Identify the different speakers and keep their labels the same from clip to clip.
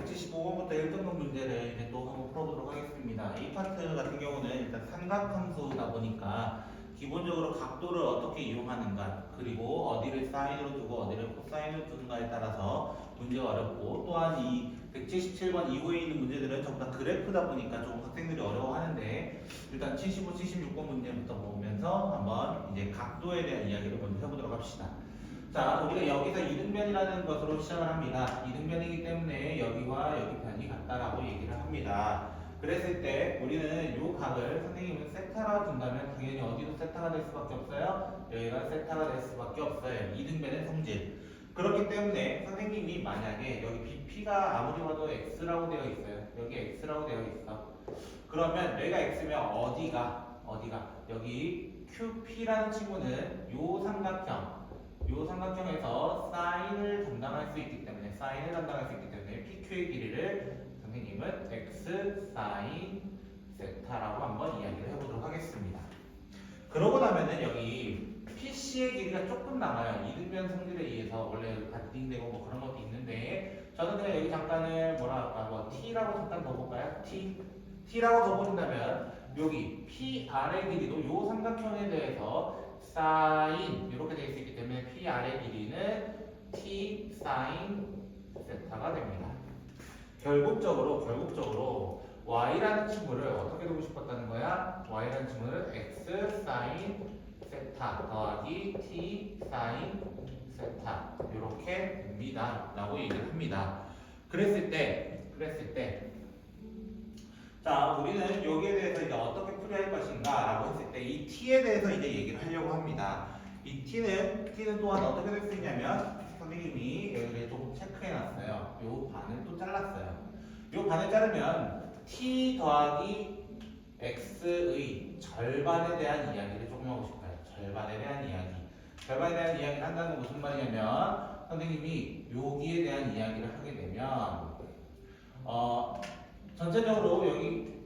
Speaker 1: 175번부터 1등급 문제를 이제 또 한번 풀어보도록 하겠습니다. 이 파트 같은 경우는 일단 삼각함수다 보니까 기본적으로 각도를 어떻게 이용하는가, 그리고 어디를 사인으로 두고 어디를 코사인으로 두는가에 따라서 문제가 어렵고, 또한 이 177번 이후에 있는 문제들은 전부 다 그래프다 보니까 조금 학생들이 어려워하는데, 일단 75, 76번 문제부터 보면서 한번 이제 각도에 대한 이야기를 먼저 해보도록 합시다. 자, 우리가 여기서 이등변이라는 것으로 시작을 합니다. 이등변이기 때문에 여기와 여기 변이 같다라고 얘기를 합니다. 그랬을 때 우리는 이 각을 선생님은 세타라고 둔다면 당연히 어디도 세타가 될 수밖에 없어요. 여기가 세타가 될 수밖에 없어요. 이등변의 성질. 그렇기 때문에 선생님이 만약에 여기 BP가 아무리 봐도 X라고 되어 있어요. 여기 X라고 되어 있어. 그러면 여기가 X면 어디가 여기 QP라는 친구는 요 삼각형에서 사인을 담당할 수 있기 때문에 PQ의 길이를 선생님은 X 사인 세타라고 한번 이야기를 해보도록 하겠습니다. 그러고 나면은 여기 PC의 길이가 조금 남아요. 이등변 성질에 의해서 원래 가딩되고 뭐 그런 것도 있는데, 저는 그냥 여기 잠깐을 뭐라 할까, 뭐 T라고 잠깐 더 볼까요? T라고 더 보인다면 여기 PR의 길이도 요 삼각형에 대해서 사인 이렇게 되어 있기 때문에 PR의 길이는 T 사인 세타가 됩니다. 결국적으로 Y라는 친구를 어떻게 두고 싶었다는 거야? Y라는 친구를 X 사인 세타 더하기 T 사인 세타 이렇게 됩니다 라고 얘기를 합니다. 그랬을 때 자, 우리는 여기에 대해서 이제 어떻게 풀이할 것인가 라고 했을 때 이 t에 대해서 이제 얘기를 하려고 합니다. 이 t는 또한 어떻게 될 수 있냐면, 선생님이 여기를 조금 체크해 놨어요. 요 반을 또 잘랐어요. 요 반을 자르면 t 더하기 x의 절반에 대한 이야기를 조금 하고 싶어요. 절반에 대한 이야기를 한다는 건 무슨 말이냐면, 선생님이 여기에 대한 이야기를 하게 되면 전체적으로 여기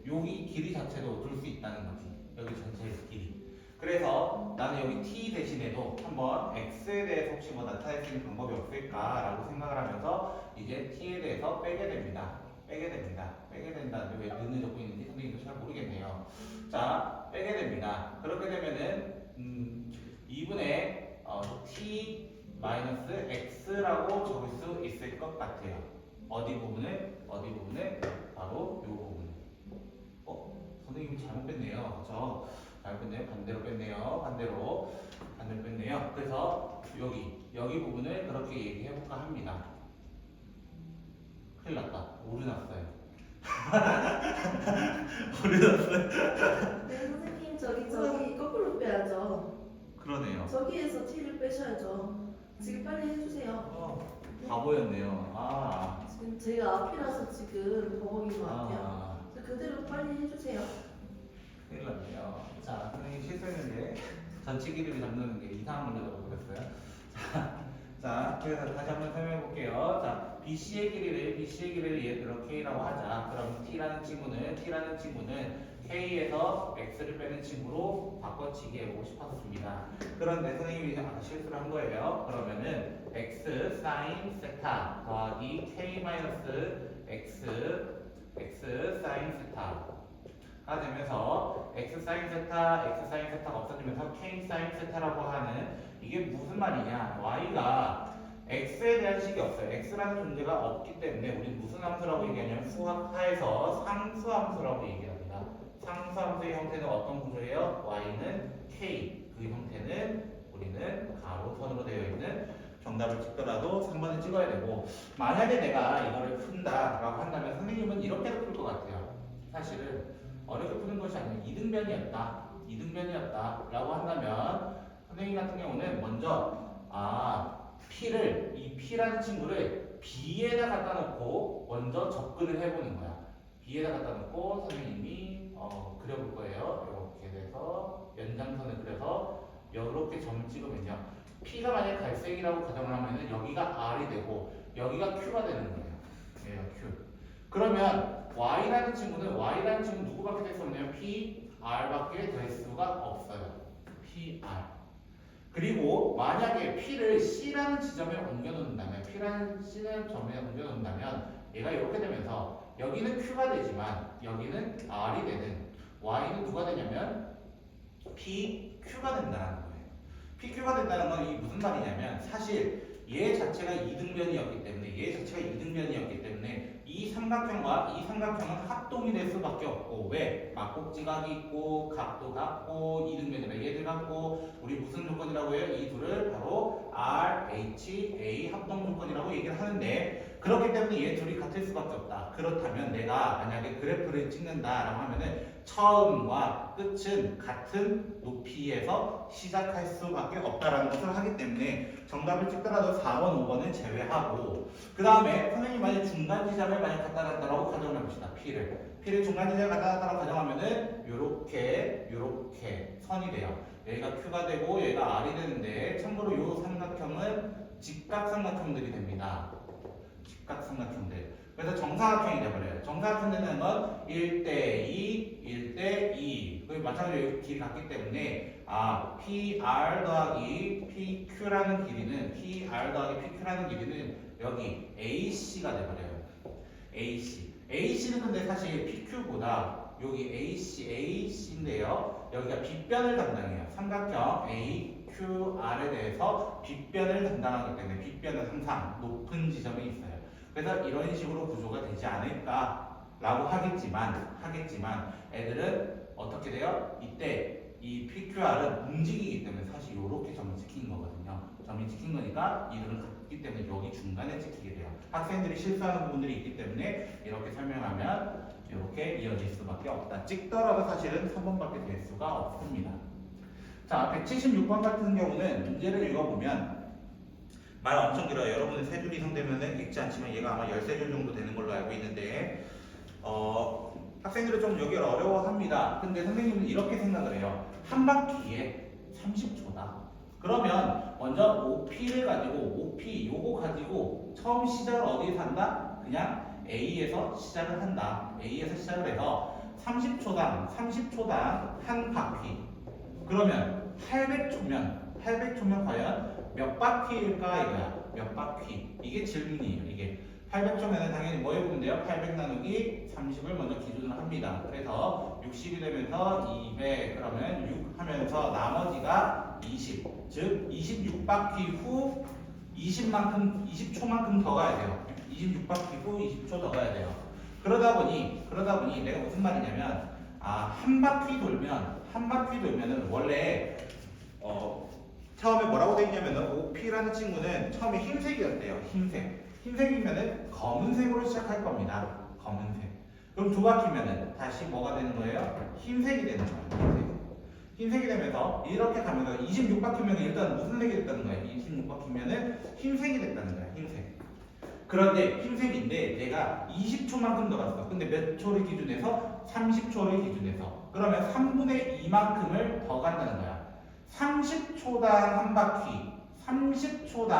Speaker 1: 길이 자체도 둘 수 있다는 거지. 여기 전체의 길이. 그래서 나는 여기 t 대신에도 한번 x에 대해서 혹시 뭐 나타낼 수 있는 방법이 없을까라고 생각을 하면서 이제 t에 대해서 빼게 된다는데, 왜 는을 적고 있는지 선생님도 잘 모르겠네요. 자, 빼게 됩니다. 그렇게 되면은 2분의 t x라고 적을 수 있을 것 같아요. 어디 부분을? 바로 요 부분. 선생님이 잘못 뺐네요. 그쵸? 잘못 뺐네요. 반대로 뺐네요. 그래서 여기 부분을 그렇게 얘기해볼까 합니다. 큰일 났다. 오류났어요.
Speaker 2: 네, 선생님 저기 거꾸로 빼야죠.
Speaker 1: 그러네요.
Speaker 2: 저기에서 t를 빼셔야죠. 지금 빨리 해주세요.
Speaker 1: 바보였네요.
Speaker 2: 지금 제가 앞이라서 지금 버벅인 것 같아요. 그대로 빨리 해주세요.
Speaker 1: 큰일 났네요. 자, 선생님 실수했는데 전체 길이를 잡는 게 이상한 걸로 잡아버렸어요. 자, 그래서 다시 한번 설명해 볼게요. 자, BC의 길이를 예를 들어 K라고 하자. 그럼 T라는 친구는 K에서 X를 빼는 친구로 바꿔치기 해보고 싶었습니다. 그런데 선생님이 아까 실수를 한 거예요. 그러면은 X 사인 세타 더하기 K 마이너스 X 사인 세타가 되면서 X 사인 세타가 없어지면서 K 사인 세타라고 하는, 이게 무슨 말이냐? Y가 X에 대한 식이 없어요. X라는 존재가 없기 때문에 우리는 무슨 함수라고 얘기하냐면 수학하에서 상수함수라고 얘기합니다. 상수함수의 형태는 어떤 구조예요? Y는 K, 그 형태는 우리는 가로선으로 되어 있는, 정답을 찍더라도 3번을 찍어야 되고, 만약에 내가 이거를 푼다라고 한다면 선생님은 이렇게도 풀 것 같아요. 사실은 어렵게 푸는 것이 아니라 이등변이었다 라고 한다면, 선생님 같은 경우는 먼저 이 P라는 친구를 B에다 갖다 놓고 먼저 접근을 해보는 거야. B에다 갖다 놓고 선생님이 그려볼 거예요. 이렇게 돼서 연장선을 그려서 이렇게 점을 찍으면요, P가 만약 갈색이라고 가정을 하면은 여기가 R이 되고 여기가 Q가 되는 거예요. 얘가 Q. 그러면 Y라는 친구는 누구밖에 될 수 없냐면 PR밖에 될 수가 없어요. PR. 그리고 만약에 P를 C라는 지점에 옮겨놓는다면 P라는 C라는 점에 옮겨놓는다면 얘가 이렇게 되면서 여기는 Q가 되지만 여기는 R이 되는 Y는 누가 되냐면 PQ가 된다는 거예요. PQ가 된다는 건 이게 무슨 말이냐면 사실 얘 자체가 이등변이었기 때문에 이 삼각형과 이 삼각형은 합동이 될 수밖에 없고 왜? 막곡지각이 있고 각도 같고 이등변이라 얘들 같고 우리 무슨 조건이라고 해요? 이 둘을 바로 R, H, A 합동 조건이라고 얘기를 하는데 그렇기 때문에 얘 둘이 같을 수밖에 없다. 그렇다면 내가 만약에 그래프를 찍는다라고 하면은 처음과 끝은 같은 높이에서 시작할 수밖에 없다라는 것을 하기 때문에 정답을 찍더라도 4번, 5번은 제외하고 그 다음에 선생님이 만약 중간 지점을 만약 갖다 놨다라고 가정을 해봅시다. P를 중간 지점에 갖다 놨다라고 가정하면은 요렇게 선이 돼요. 얘가 Q가 되고 얘가 R이 되는데 참고로 요 삼각형은 직각삼각형들이 됩니다. 직각삼각형들. 그래서 정사각형이 돼버려요. 정사각형 되는 건 1대2, 1대2. 그 마찬가지로 길이 같기 때문에 PR 더하기 PQ라는 길이는 여기 AC가 돼버려요. AC는 근데 사실 PQ보다 여기 AC인데요. 여기가 빗변을 담당해요. 삼각형 AQR에 대해서 빗변을 담당하기 때문에 빗변은 항상 높은 지점에 있어요. 그래서 이런 식으로 구조가 되지 않을까라고 하겠지만 애들은 어떻게 돼요? 이때 이 PQR은 움직이기 때문에 사실 이렇게 점이 찍힌 거거든요. 점이 찍힌 거니까 이들은 같기 때문에 여기 중간에 찍히게 돼요. 학생들이 실수하는 부분들이 있기 때문에 이렇게 설명하면 이렇게 이어질 수밖에 없다. 찍더라도 사실은 3번밖에 될 수가 없습니다. 자, 176번 같은 경우는 문제를 읽어보면 말 엄청 길어요. 여러분은 3줄 이상 되면 읽지 않지만 얘가 아마 13줄 정도 되는 걸로 알고 있는데 학생들은 좀 여기를 어려워합니다. 근데 선생님은 이렇게 생각을 해요. 한 바퀴에 30초다. 그러면 먼저 OP를 가지고 OP 요거 가지고 처음 시작을 어디에서 한다? 그냥 A에서 시작을 한다. A에서 시작을 해서 30초당 한 바퀴. 그러면 800초면 과연 몇 바퀴일까 이거야. 몇 바퀴. 이게 질문이에요. 이게 800초면은 당연히 뭐 해보면 돼요? 800 나누기 30을 먼저 기준으로 합니다. 그래서 60이 되면서 200 그러면 6 하면서 나머지가 20. 즉 26바퀴 후 20초만큼 더 가야 돼요. 26바퀴 후 20초 더 가야 돼요. 그러다 보니 내가 무슨 말이냐면 한 바퀴 돌면은 원래 처음에 뭐라고 돼 있냐면은 OP라는 친구는 처음에 흰색이었대요. 흰색이면은 검은색으로 시작할 겁니다. 검은색. 그럼 두 바퀴면은 다시 뭐가 되는 거예요? 흰색이 되는 거예요. 흰색이 되면서 이렇게 가면서 26바퀴면 일단 무슨 색이 됐다는 거예요? 26바퀴면은 흰색이 됐다는 거예요. 흰색. 그런데 흰색인데 내가 20초만큼 더 갔어. 근데 몇 초를 기준해서? 30초를 기준해서. 그러면 3분의 2만큼을 더 간다는 거야. 30초당 한 바퀴, 30초당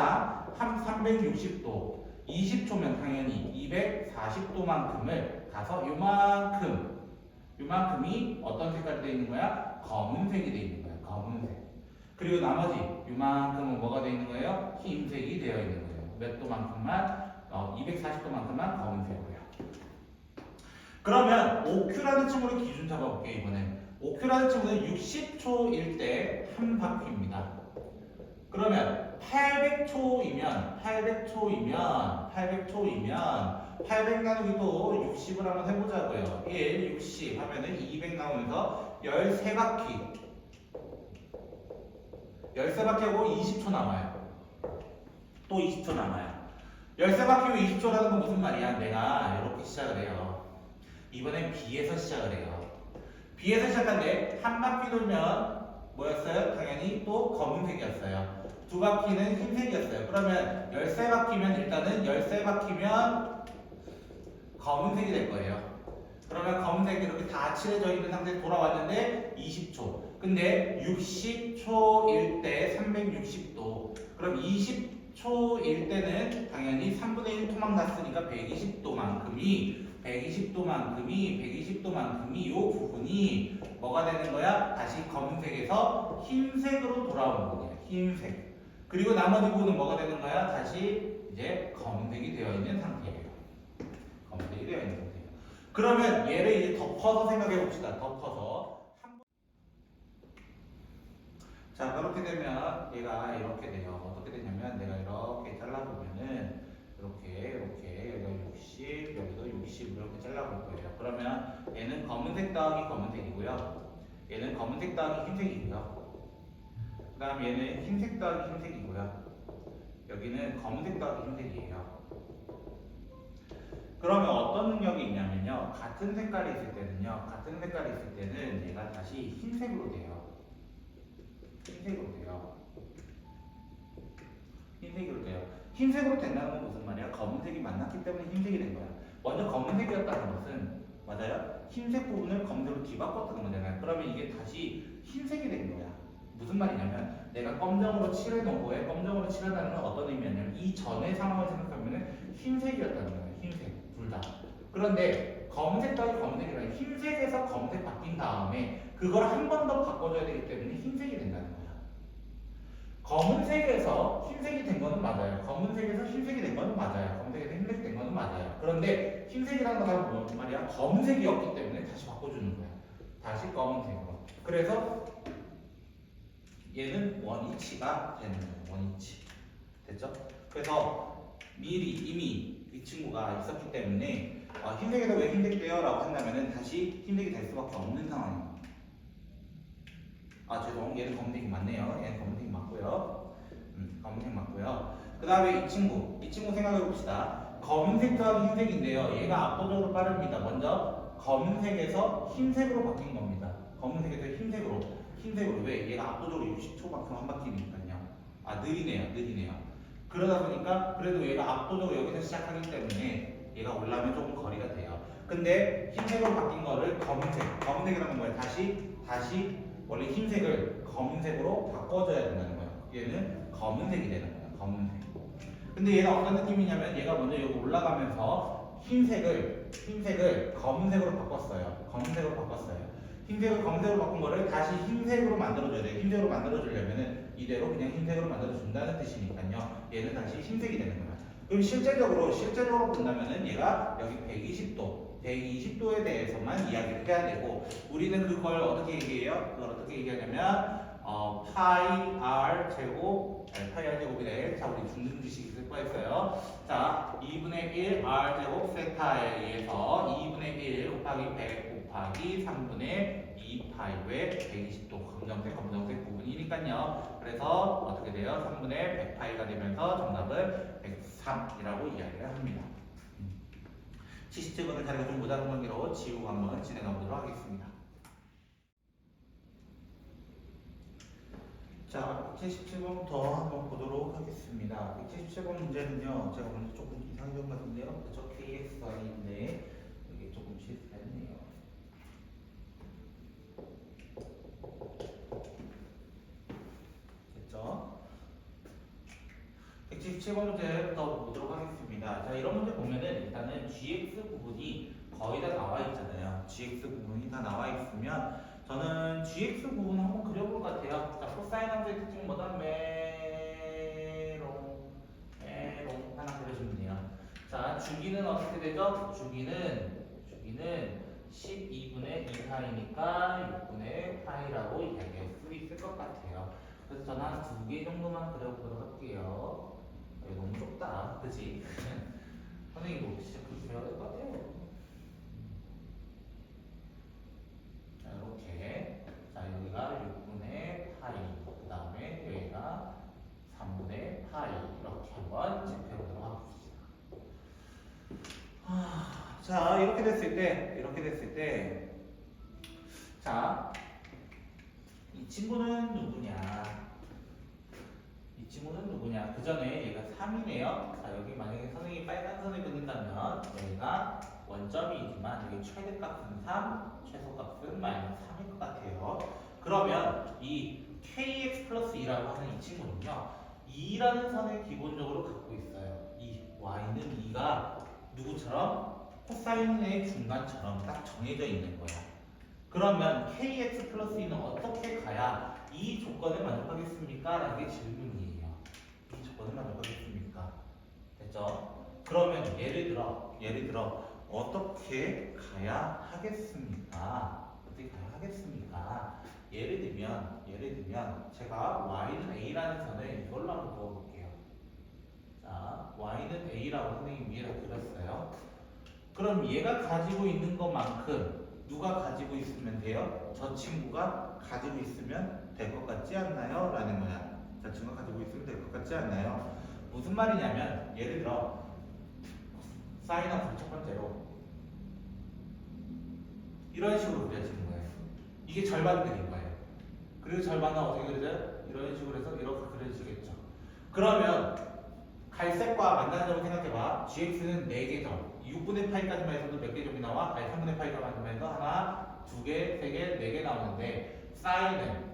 Speaker 1: 한 360도, 20초면 당연히 240도만큼을 가서 요만큼이 어떤 색깔이 되어 있는 거야? 검은색이 되어 있는 거야. 검은색. 그리고 나머지 요만큼은 뭐가 되어 있는 거예요? 흰색이 되어 있는 거예요. 몇 도만큼만? 240도만큼만 검은색으로요. 그러면 OQ라는 친구를 기준 잡아볼게요. 이번엔 OQ라는 친구는 60초일 때 한 바퀴입니다. 그러면 800초이면 800 나누기 또 60을 한번 해보자고요. 1, 60 하면은 200 나오면서 13바퀴. 13바퀴하고 20초 남아요. 또 20초 남아요. 13바퀴고 20초라는 건 무슨 말이야? 내가 이렇게 시작을 해요. 이번엔 B에서 시작을 해요. B에서 시작한데 한 바퀴 돌면 뭐였어요? 당연히 또 검은색이었어요. 두 바퀴는 흰색이었어요. 그러면 13바퀴면 일단은 13바퀴면 검은색이 될 거예요. 그러면 검은색이 이렇게 다 칠해져 있는 상태에서 돌아왔는데 20초. 근데 60초일 때 360도. 그럼 20초일 때는 당연히 3분의 1 토막 났으니까 120도만큼이 이 부분이 뭐가 되는 거야? 다시 검은색에서 흰색으로 돌아오는 거예요. 흰색. 그리고 나머지 부분은 뭐가 되는 거야? 다시 이제 검은색이 되어 있는 상태예요. 검은색이 되어 있는 상태예요. 그러면 얘를 이제 덮어서 생각해 봅시다. 덮어서. 자, 그렇게 되면 얘가 이렇게 돼요. 어떻게 되냐면 내가 이렇게 잘라보면은 이렇게 여기가 60, 여기도 60 이렇게 잘라볼 거예요. 그러면 얘는 검은색 더하기 검은색이고요. 얘는 검은색 더하기 흰색이고요. 그 다음 얘는 흰색 더하기 흰색이고요. 여기는 검은색 더하기 흰색이에요. 그러면 어떤 능력이 있냐면요. 같은 색깔이 있을 때는 얘가 다시 흰색으로 돼요. 흰색으로 된다는 건 무슨 말이야? 검은색이 만났기 때문에 흰색이 된 거야. 먼저 검은색이었다는 것은 맞아요? 흰색 부분을 검은색으로 뒤바꿨다는 거잖아요. 그러면 이게 다시 흰색이 된 거야. 무슨 말이냐면 내가 검정으로 칠해놓은 거에 검정으로 칠하다는 건 어떤 의미냐면 이 전의 상황을 생각하면 흰색이었다는 거예요. 흰색 둘 다. 그런데 검은색 더하기 검은색이라 흰색에서 검은색 바뀐 다음에 그걸 한 번 더 바꿔줘야 되기 때문에 흰색이 된다는 거야. 검은색에서 흰색이 된 거는 맞아요. 검은색에서 흰색이 된 거는 맞아요. 검은색에서 흰색 된 거는 맞아요. 그런데 흰색이라는 건 무슨 말이야? 검은색이었기 때문에 다시 바꿔주는 거야. 다시 검은색으로. 그래서 얘는 원위치가 되는 거예요. 원위치. 됐죠? 그래서 미리 이미 이 친구가 있었기 때문에 흰색에서 왜 흰색돼요? 라고 한다면은 다시 흰색이 될 수밖에 없는 상황입니다. 죄송. 얘는 검은색이 맞네요. 얘는 검은색이 맞고요. 검은색 맞고요. 그 다음에 이 친구 생각해 봅시다. 검은색 더하기 흰색인데요. 얘가 압도적으로 빠릅니다. 먼저 검은색에서 흰색으로 바뀐 겁니다. 검은색에서 흰색으로 왜? 얘가 압도적으로 60초만큼 한 바퀴니까요. 느리네요. 그러다 보니까 그래도 얘가 압도적으로 여기서 시작하기 때문에 얘가 올라오면 조금 거리가 돼요. 근데 흰색으로 바뀐 거를 검은색이라는 거예요. 다시 원래 흰색을 검은색으로 바꿔줘야 된다는 거예요. 얘는 검은색이 되는 거예요. 검은색. 근데 얘가 어떤 느낌이냐면 얘가 먼저 여기 올라가면서 흰색을 검은색으로 바꿨어요. 흰색을 검은색으로 바꾼 거를 다시 흰색으로 만들어줘야 돼요. 흰색으로 만들어주려면은 이대로 그냥 흰색으로 만들어준다는 뜻이니까요. 얘는 다시 흰색이 되는 거예요. 그럼 실제적으로 본다면은 얘가 여기 120도에 대해서만 이야기를 해야 되고 우리는 그걸 어떻게 얘기해요? 그걸 어떻게 얘기하냐면 파이 r 제곱이래. 자, 우리 중등지식 있을 뻔했어요. 자, 2분의 1 r 제곱 세타에 의해서 2분의 1 곱하기 100 곱하기 3분의 2 파이 왜 120도 검정색 부분이니까요. 그래서 어떻게 돼요? 3분의 100파이가 되면서 정답은 103이라고 이야기를 합니다. 77번은 자리가 좀 모자란 관계로 지우고 한번 진행해 보도록 하겠습니다. 자, 177번부터 한번 보도록 하겠습니다. 177번 문제는요, 제가 먼저 조금 이상한 것 같은데요. 저 KXI인데 이게 조금 실수했네요. 됐죠? 177번 문제부터 보도록 하겠습니다. 자, 이런 문제 보면은 일단은 GX 부분이 거의 다 나와 있잖아요. GX 부분이 다 나와 있으면 저는 GX 부분 한번 그려볼 것 같아요. 자, 코사인 함수의 특징은 뭐다? 메롱 하나 그려주면 돼요. 자, 주기는 어떻게 되죠? 주기는 12분의 2파이니까 6분의 파이라고 이야기할 수 있을 것 같아요. 그래서 저는 한 2개 정도만 그려보도록 할게요. 이거 너무 좁다, 그치? 선생님도 진짜 그렇게 해야 될 것 같아요. 자, 이렇게. 자, 여기가 6분의 파이. 그 다음에 여기가 3분의 파이. 이렇게 한번 체크해보도록 하겠습니다. 자, 이렇게 됐을 때. 자, 이 친구는 누구냐? 그 전에 얘가 3이네요. 자, 여기 만약에 선생님이 빨간 선을 그린다면 여기가 원점이지만 여기 최대값은 3, 최소값은 마이너스 3일 것 같아요. 그러면 이 kx 플러스 2라고 하는 이 친구는요, 2라는 선을 기본적으로 갖고 있어요. 이 y는 2가 누구처럼? 코사인의 중간처럼 딱 정해져 있는 거야. 그러면 kx 플러스 2는 어떻게 가야 이 조건을 만족하겠습니까? 라는 게 질문이에요. 이 조건을 만족하겠습니까? 됐죠? 그러면 예를 들어 어떻게 가야 하겠습니까? 어떻게 가야 하겠습니까? 예를 들면 제가 y는 a라는 선을 이걸로 한번 그어볼게요. 자, y는 a라고 선생님이 위에다 그렸어요. 그럼 얘가 가지고 있는 것만큼 누가 가지고 있으면 돼요? 저 친구가 가지고 있으면 될 것 같지 않나요? 라는 거야. 저 친구가 가지고 있으면 될 것 같지 않나요? 무슨 말이냐면 예를 들어 사인하고 첫 번째로 이런 식으로 그려지는 거예요. 이게 절반 그린 거예요. 그리고 절반은 어떻게 그려져요? 이런 식으로 해서 이렇게 그려지겠죠. 그러면 갈색과 만나는 점을 생각해봐. gx는 4개 점. 6분의 파이까지만 해서도 몇 개 점이 나와? 아니 3분의 파이까지만 해서 하나, 2개, 3개, 4개 나오는데 사인은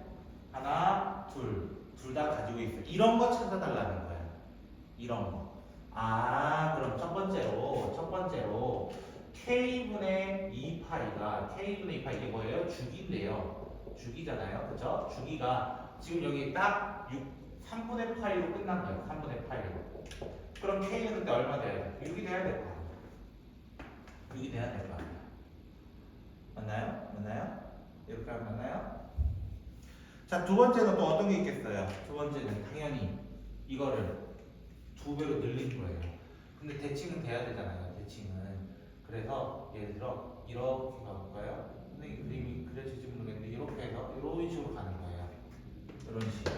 Speaker 1: 하나, 둘 다 가지고 있어. 이런 거 찾아달라는 거야. 이런 거. 아, 그럼 첫 번째로 k분의 2파이가 k분의 2파 이게 뭐예요? 주기인데요. 주기잖아요. 그죠? 주기가 지금 여기 딱 3분의 파이로 끝난 거예요. 3분의 파이로. 그럼 k는 그때 얼마 돼야 돼? 6이 돼야 될 거 아니야. 6이 돼야 될 거 아니야. 맞나요? 이렇게 하면 맞나요? 자, 두 번째는 또 어떤 게 있겠어요? 두 번째는 당연히 이거를 2배로 늘린 거예요. 근데 대칭은 돼야 되잖아요. 대칭은. 그래서 예를 들어 이렇게 가볼까요? 선생님 그림이 그려질지 모르겠는데 이렇게 해서 이런 식으로 가는 거예요. 이런 식으로.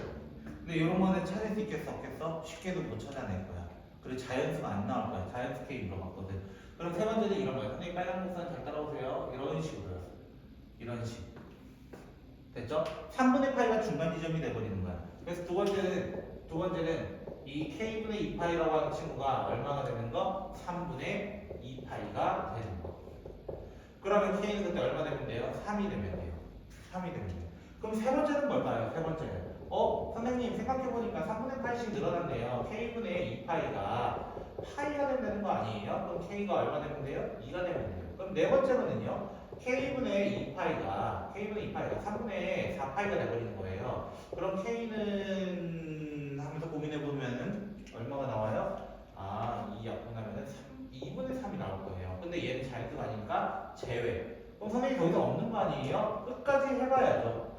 Speaker 1: 근데 이런 거는 찾을 수 있겠어 없겠어? 쉽게도 못 찾아낼 거야. 그리고 자연수가 안 나올 거야. 자연수 K 물어봤거든. 그럼 세 번째는 이런 거예요. 선생님 빨간 곡선 잘 따라오세요. 이런 식으로요. 이런 식. 됐죠? 3분의 파이가 중간 지점이 돼버리는 거야. 그래서 두 번째는 이 k분의 2파이라고 하는 친구가 얼마가 되는 거? 3분의 2파이가 되는 거. 그러면 k는 그때 얼마 되면 돼요? 3이 되면 돼요. 3이 되면 돼요. 그럼 세 번째는 뭘까요? 세 번째는 선생님 생각해보니까 3분의 8씩 늘어났네요. k분의 2파이가 파이가 된다는 거 아니에요? 그럼 k가 얼마 되면 돼요? 2가 되면 돼요. 그럼 네 번째로는요. k분의 2파이가 3분의 4파이가 돼버리는 거예요. 그럼 k는 하면서 고민해보면은 얼마가 나와요? 아, 2 약분하면은 2분의 3이 나올 거예요. 근데 얘는 자연수가 아니니까 제외. 그럼 선생님이 거기서 없는 거 아니에요? 끝까지 해봐야죠.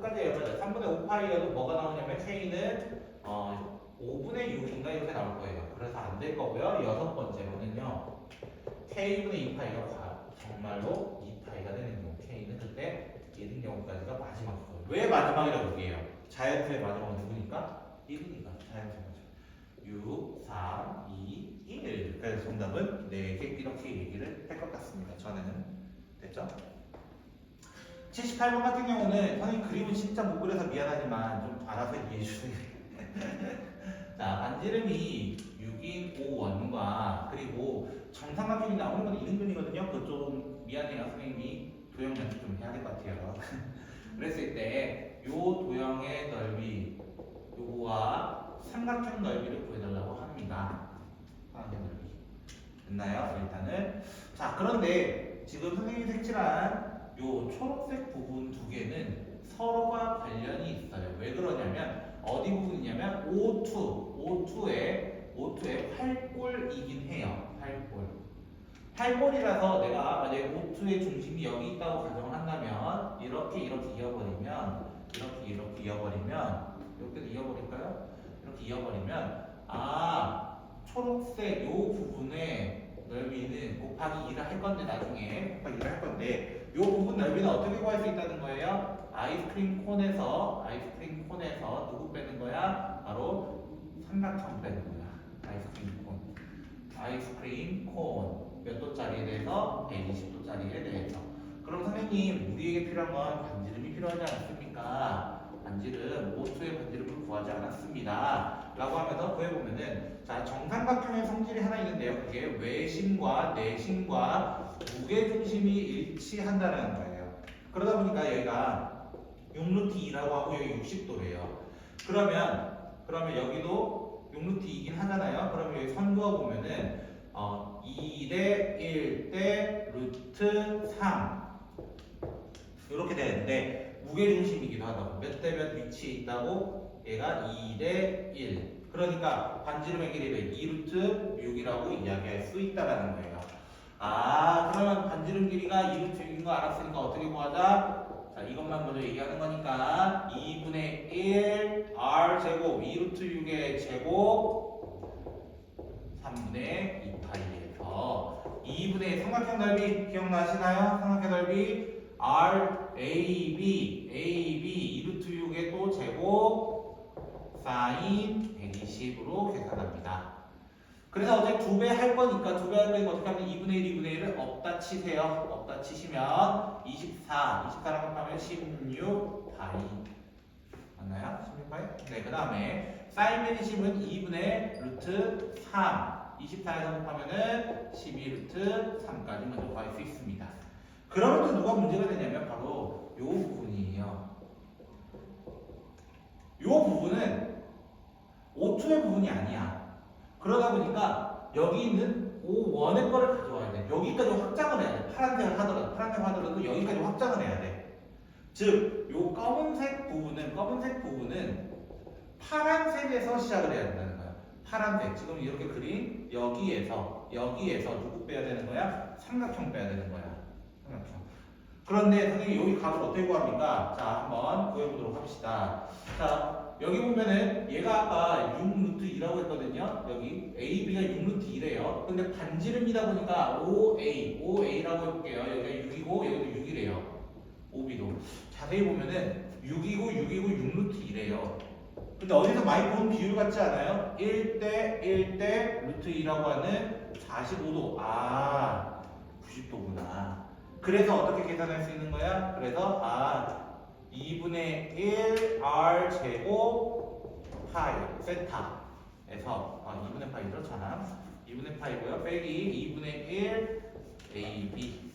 Speaker 1: 3분의 5파이여도 뭐가 나오냐면 k는 5분의 6인가 이렇게 나올 거예요. 그래서 안 될 거고요. 여섯 번째로는요. k분의 2파이가 정말로 2파이가 되는 경우 k는 그때 1인 경우까지가 마지막이거든요. 왜 마지막이라고 얘기해요? 자연수의 마지막은 누구니까? 1이니까 자연수의 마지막. 6, 3, 2, 1. 그래서 정답은 4개 이렇게 얘기를 할 것 같습니다. 저는 됐죠? 78번 같은 경우는 선생님 그림은 진짜 못 그려서 미안하지만 좀 알아서 이해해 주세요. 자, 반지름이 6인 5원과 그리고 정삼각형이 나오는 건 이등변이거든요. 그거 좀 미안해요. 선생님이 도형 연습 좀 해야 될 것 같아요. 그랬을 때 요 도형의 넓이 요거와 삼각형 넓이를 구해달라고 합니다. 삼각형 넓이. 됐나요? 일단은 자, 그런데 지금 선생님이 색칠한 요 초록색 부분 두 개는 서로가 관련이 있어요. 왜 그러냐면 어디 부분이냐면 O2의 활골이긴 해요. 활골이라서 내가 만약에 O2의 중심이 여기 있다고 가정을 한다면 이렇게 이어버리면 이렇게 이어버릴까요? 이렇게 이어버리면 초록색 요 부분의 넓이는 곱하기 2를 할 건데 나중에 곱하기 2를 할 건데 요 부분 넓이는 어떻게 구할 수 있다는 거예요? 아이스크림 콘에서 누구 빼는 거야? 바로 삼각형 빼는 거야. 아이스크림 콘 몇 도짜리에 대해서? 120도짜리에 대해서. 그럼 선생님 우리에게 필요한 건 반지름이 필요하지 않습니까? 반지름, O2의 반지름을 구하지 않았습니다. 라고 하면서 구해보면은 자, 정삼각형의 성질이 하나 있는데요. 그게 외심과 내심과 무게중심이 일치한다는 거예요. 그러다 보니까 여기가 6루트 2라고 하고 여기 60도래요. 그러면 여기도 6루트 2이긴 하잖아요. 그러면 여기 선 그어보면은 2대 1대 루트 3 이렇게 되는데 무게중심이기도 하다고. 몇 대 몇 위치에 있다고? 얘가 2대 1. 그러니까 반지름의 길이를 2루트 6이라고 이야기할 수 있다라는 거예요. 아, 그러면 반지름 길이가 2루트 6인 거 알았으니까 어떻게 구하자? 자, 이것만 먼저 얘기하는 거니까 2분의 1 r 제곱 2루트 6의 제곱 3분의 2파이에서 2분의 삼각형 넓이 기억나시나요? 삼각형 넓이 r a b 2루트 6의 또 제곱 사인 120으로 계산합니다. 그래서 어차피 2배 할 거니까 2배 할 거니까 어떻게 하면 2분의 1, 2분의 1을 없다 치세요. 없다 치시면 24랑 합하면 16 파이. 맞나요? 16 파이? 네, 그 다음에 사인 120은 2분의 루트 3. 24에서 곱하면은 12 루트 3까지 먼저 구할 수 있습니다. 그러면 또 누가 문제가 되냐면 바로 이 부분이에요. 이 부분은 O2의 부분이 아니야. 그러다 보니까 여기 있는 O1의 거를 가져와야 돼. 여기까지 확장을 해야 돼. 파란색을 하더라도 여기까지 확장을 해야 돼. 즉, 요 검은색 부분은 파란색에서 시작을 해야 된다는 거야. 파란색. 지금 이렇게 그린 여기에서 누구 빼야 되는 거야? 삼각형 빼야 되는 거야. 삼각형. 그런데 선생님 여기 값을 어떻게 구합니까? 자, 한번 구해보도록 합시다. 자, 여기 보면은 얘가 아까 6루트 2라고 했거든요. 여기 AB가 6루트 2래요. 근데 반지름이다 보니까 OA라고 해볼게요. 여기가 6이고 여기도 6이래요. OB도. 자세히 보면은 6이고 6루트 2래요. 근데 어디서 많이 본 비율 같지 않아요? 1대 루트 2라고 하는 45도. 아, 90도구나. 그래서 어떻게 계산할 수 있는 거야? 그래서 2분의 1 r 제곱 파이 세타에서 2분의 파이 이렇잖아. 2분의 파이고요. 빼기 2분의 1 ab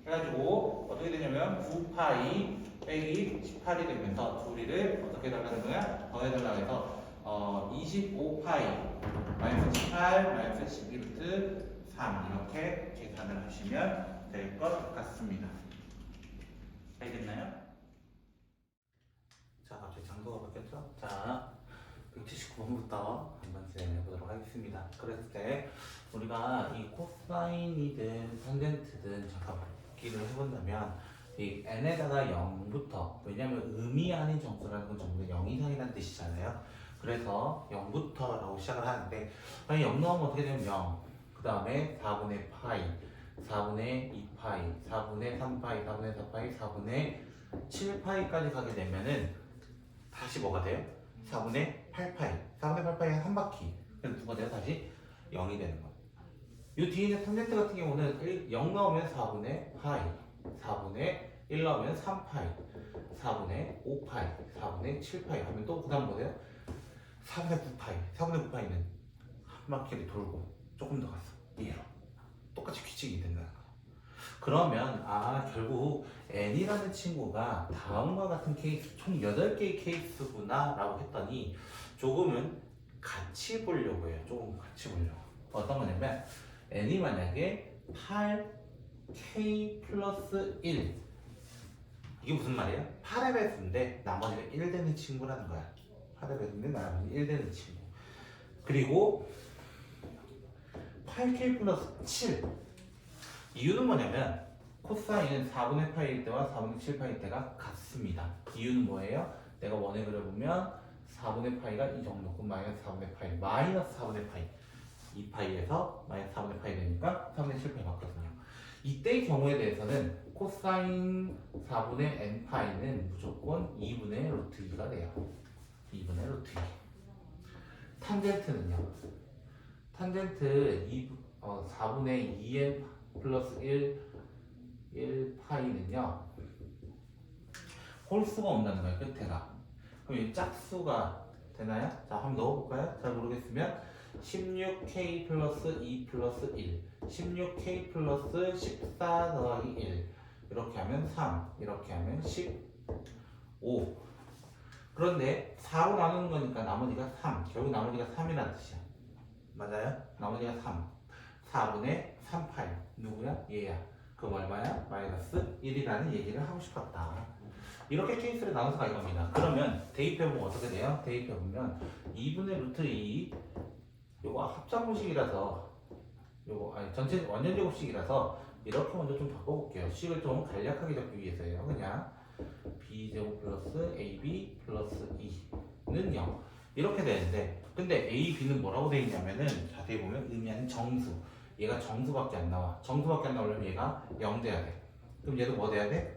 Speaker 1: 해가지고 어떻게 되냐면 9파이 빼기 18이 되면서 둘이를 어떻게 달라는 거야? 더해달라고 해서 25파이 마이너스 18 마이너스 12루트 3 이렇게 계산을 하시면 될 것 같습니다. 알겠나요? 자, 갑자기 장소가 바뀌었죠? 자, 179번부터 한번 진행해보도록 하겠습니다. 그랬을 때 우리가 이 코사인이든 탄젠트든 잠깐 기를 해본다면 이 n에다가 0부터, 왜냐면 의미 아닌 정수라는 건 전부 다 0 이상이라는 뜻이잖아요. 그래서 0부터라고 시작을 하는데 만약 0 넣으면 어떻게 되면 0, 그 다음에 4분의 파이, 4분의 2파이, 4분의 3파이, 4분의 4파이, 4분의 7파이까지 가게 되면은 다시 뭐가 돼요? 4분의 8파이. 4분의 8파이 한 바퀴. 그래서 누가 돼요? 다시 0이 되는 거예요. 이 뒤에 있는 탄젠트 같은 경우는 0 넣으면 4분의 파이, 4분의 1 넣으면 3파이, 4분의 5파이, 4분의 7파이 하면 또 그 다음 뭐예요? 4분의 9파이. 4분의 9파이는 한 바퀴를 돌고 조금 더 갔어. 얘로. 똑같이 규칙이 된다는 거예요. 그러면 결국 n이라는 친구가 다음과 같은 케이스 총 8개의 케이스구나 라고 했더니 조금은 같이 보려고 해요. 조금 같이 보려고. 어떤 거냐면 n이 만약에 8k 플러스 1 이게 무슨 말이에요? 8의 배수인데 나머지가 1 되는 친구라는 거야. 8의 배수인데 나머지 1 되는 친구. 그리고 8k 플러스 7 이유는 뭐냐면 코사인은 4분의 파이일 때와 4분의 7파이일 때가 같습니다. 이유는 뭐예요? 내가 원에 그려보면 4분의 파이가 이 정도고 마이너스 4분의 파이 마이너스 4분의 파이 2파이에서 마이너스 4분의 파이 되니까 4분의 7파이 맞거든요. 이때의 경우에 대해서는 코사인 4분의 n파이는 무조건 2분의 루트 2가 돼요. 2분의 루트 2. 탄젠트는요. 탄젠트 4분의 2n 플러스 1파이는요. 홀수가 온다는 거예요. 끝에가. 그럼 이 짝수가 되나요? 자, 한번 넣어볼까요? 잘 모르겠으면 16k 플러스 2 플러스 1 16k 플러스 14 더하기 1 이렇게 하면 3 이렇게 하면 15 그런데 4로 나누는 거니까 나머지가 3 결국 나머지가 3이라는 뜻이야. 맞아요? 나머지가 3 4분의 3파이 누구야? 얘야. 그럼 얼마야? 마이너스 1이라는 얘기를 하고 싶었다. 이렇게 케이스를 나눠서 갈 겁니다. 그러면 대입해보면 어떻게 돼요? 대입해보면 2분의 루트 2 요거 합작분식이라서 요거 아니 전체 원년제곱식이라서 이렇게 먼저 좀 바꿔볼게요. 식을 좀 간략하게 잡기 위해서예요. 그냥 b제곱 플러스 ab 플러스 2는 0 이렇게 되는데 근데 a, b는 뭐라고 되어 있냐면은 자세히 보면 의미하는 정수 얘가 정수밖에 안 나와. 정수밖에 안 나오려면 얘가 0 돼야 돼. 그럼 얘도 뭐 돼야 돼?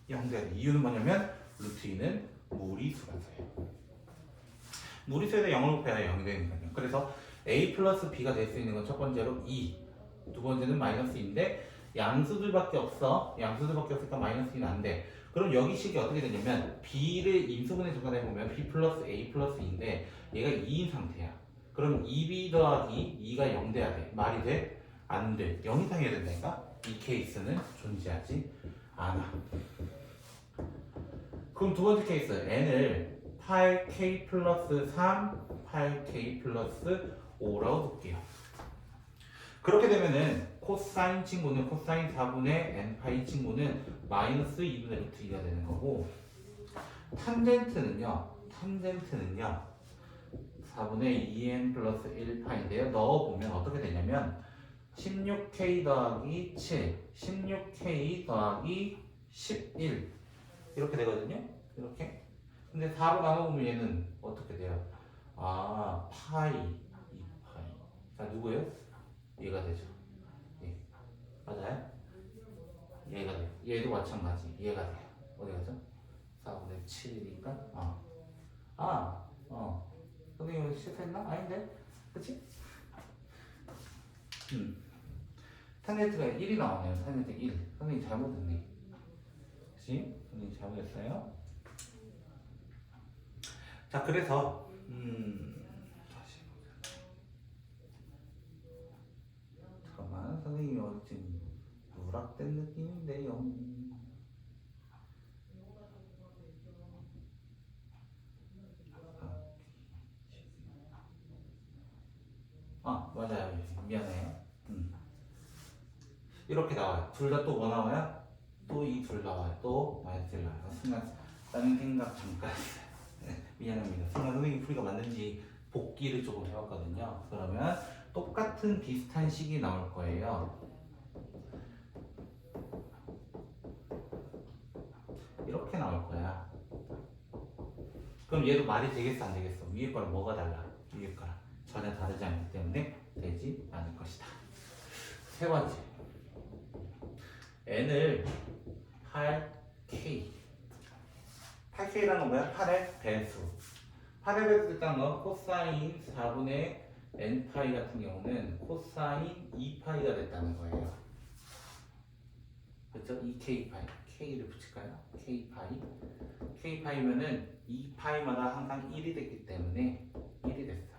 Speaker 1: 0 돼야 돼. 이유는 뭐냐면 루트 2는 무리수라서예요. 무리수에다 0을 곱해야 0이 되는 거예요. 그래서 a 플러스 b가 될 수 있는 건 첫 번째로 2, 두 번째는 마이너스 2인데 양수들밖에 없어. 양수들밖에 없으니까 마이너스 2는 안 돼. 그럼 여기 식이 어떻게 되냐면 b를 인수분해 전환해 보면 b 플러스 a 플러스 2인데 얘가 2인 상태야. 그럼 2b 더하기 2가 0 돼야 돼. 말이 돼? 안 돼. 0 이상 해야 된다니까? 이 케이스는 존재하지 않아. 그럼 두 번째 케이스 n을 8k 플러스 3, 8k 플러스 5라고 볼게요. 그렇게 되면은 코사인 친구는 코사인 4분의 n파이 친구는 마이너스 2분의 루트 2가 되는 거고 탄젠트는요 4분의 2n 플러스 1파인데요. 넣어보면 어떻게 되냐면 16k 더하기 7, 16k 더하기 11 이렇게 되거든요. 이렇게. 근데 4로 나눠보면 얘는 어떻게 돼요? 아, 파이, 2파이. 자, 누구예요? 얘가 되죠. 예. 맞아요? 얘가 돼요. 얘도 마찬가지. 얘가 돼요. 어디 가죠? 4분의 7이니까. 선생님 실수했나? 아닌데? 그치? 탄젠트가 1이 나오네요. 탄젠트 1. 선생님 잘못했네. 그치? 선생님 잘못했어요. 자, 그래서 다시 보자. 잠깐만, 선생님이 어디 지금 누락된 느낌인데요. 맞아요. 미안해요. 이렇게 나와요. 둘 다 또 뭐 나와요? 또 이 둘 나와요. 또 마이너스 1 나와요. 순간 다른 생각 잠깐. 미안합니다. 순간 선생님 풀이가 맞는지 복기를 조금 해봤거든요. 그러면 똑같은 비슷한 식이 나올 거예요. 이렇게 나올 거야. 그럼 얘도 말이 되겠어 안 되겠어? 위에 거랑 뭐가 달라? 위에 거랑 전혀 다르지 않기 때문에 되지 않을 것이다. 세 번째 n을 8k 8k라는 건 뭐야? 8의 배수 8의 배수 있다는 건 코사인 4분의 n파이 같은 경우는 코사인 2파이가 됐다는 거예요. 그렇죠? 2k파이 k를 붙일까요? k파이 k파이면은 2파이마다 항상 1이 됐기 때문에 1이 됐어.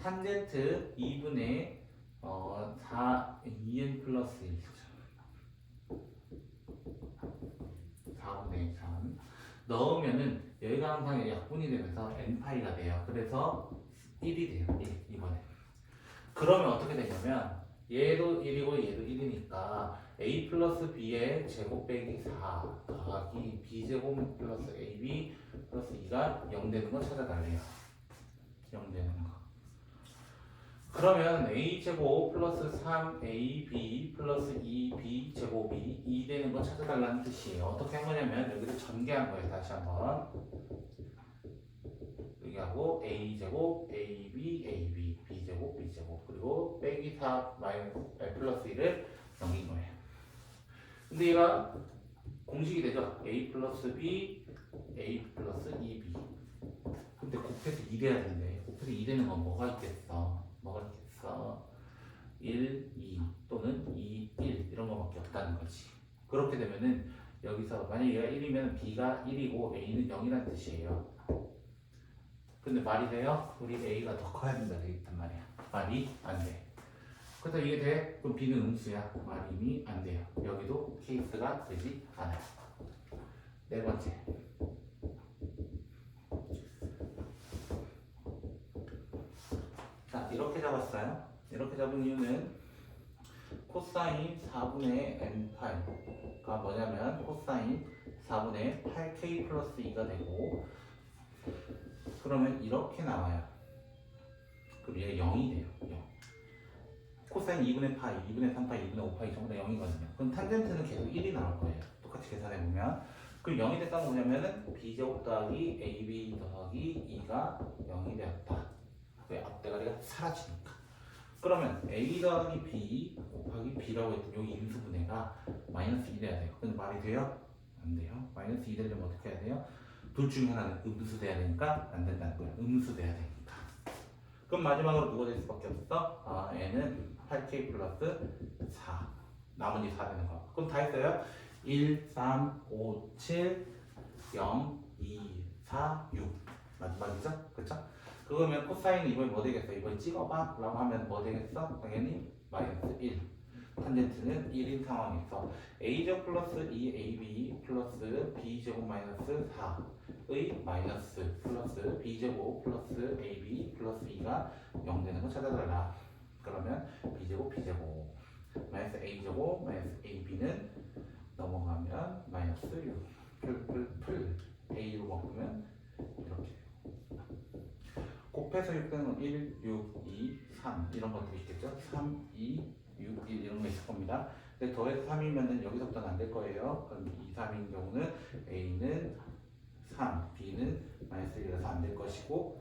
Speaker 1: 탄젠트 2분의 2n 플러스 1 4분의 3 넣으면은 여기가 항상 약분이 되면서 n파이가 돼요. 그래서 1이 돼요. 1 이번에. 그러면 어떻게 되냐면 얘도 1이고 얘도 1이니까 a 플러스 b의 제곱 빼기 4 더하기 b제곱 플러스 ab 플러스 2가 0 되는 거 찾아달래요. 0 되는 거. 그러면 a제곱 플러스 3ab 플러스 2b 제곱이 2 되는 거 찾아달라는 뜻이에요. 어떻게 한 거냐면 여기를 전개한 거예요. 다시 한번 여기하고 a제곱 ab b제곱 b제곱 그리고 빼기 4 마이너스 플러스 1을 넘긴 거예요. 근데 얘가 공식이 되죠. a 플러스 b a 플러스 2b 근데 곱해서 2 돼야 되는데 곱해서 2 되는 건 뭐가 있겠어? 1, 2 또는 2, 1 이런 거밖에 없다는 거지. 그렇게 되면은 여기서 만약 얘가 1이면 b가 1이고 a는 0이라는 뜻이에요. 근데 말이 돼요? 우리 a가 더 커야 된다 되겠단 말이야. 말이 안 돼. 그래서 이게 돼? 그럼 b는 음수야. 말이 안 돼요. 여기도 케이스가 되지 않아요. 네 번째. 자, 이렇게 잡았어요. 이렇게 잡은 이유는 코사인 코사인 4분의 n파이가 뭐냐면 코사인 4분의 8k 플러스 2가 되고, 그러면 이렇게 나와요. 그럼 얘가 0이 돼요. 0. 코사인 2분의 파이, 2분의 3파이, 2분의 5파이 전부 다 0이거든요. 그럼 탄젠트는 계속 1이 나올 거예요. 똑같이 계산해보면. 그럼 0이 됐다는 건 뭐냐면은 b제곱 더하기 ab 더하기 2가 0이 되었다. 왜? 앞대가리가 사라지니까. 그러면 a 더하기 b 곱하기 b라고 했던 여기 임수분해가 마이너스 2 돼야 돼요. 근데 말이 돼요? 안 돼요. 마이너스 2 되려면 어떻게 해야 돼요? 둘 중에 하나는 음수 돼야 되니까 안 된다는 거예요. 음수 돼야 되니까. 그럼 마지막으로 누가 될 수밖에 없어? n은 8k 플러스 4. 나머지 4 되는 거. 그럼 다 했어요? 1, 3, 5, 7, 0, 2, 4, 6. 마지막이죠? 그쵸? 그러면 코사인은 이번에 뭐 되겠어? 이번에 찍어봐 라고 하면 뭐 되겠어? 당연히 마이너스 1. 탄젠트는 1인 상황에서 a제곱 플러스 2ab 플러스 b제곱 마이너스 4의 마이너스 플러스 b제곱 플러스 ab 플러스 2가 0 되는 거 찾아달라. 그러면 b제곱 b제곱 마이너스 a제곱 마이너스 ab는 넘어가면 마이너스 6 풀 a로 바꾸면 이렇게 곱해서 6 되는 건 1, 6, 2, 3 이런 것들이 있겠죠. 3, 2, 6, 1 이런 거 있을 겁니다. 근데 더해서 3이면은 여기서부터는 안 될 거예요. 그럼 2, 3인 경우는 A는 3, B는 마이너스 1이라서 안 될 것이고,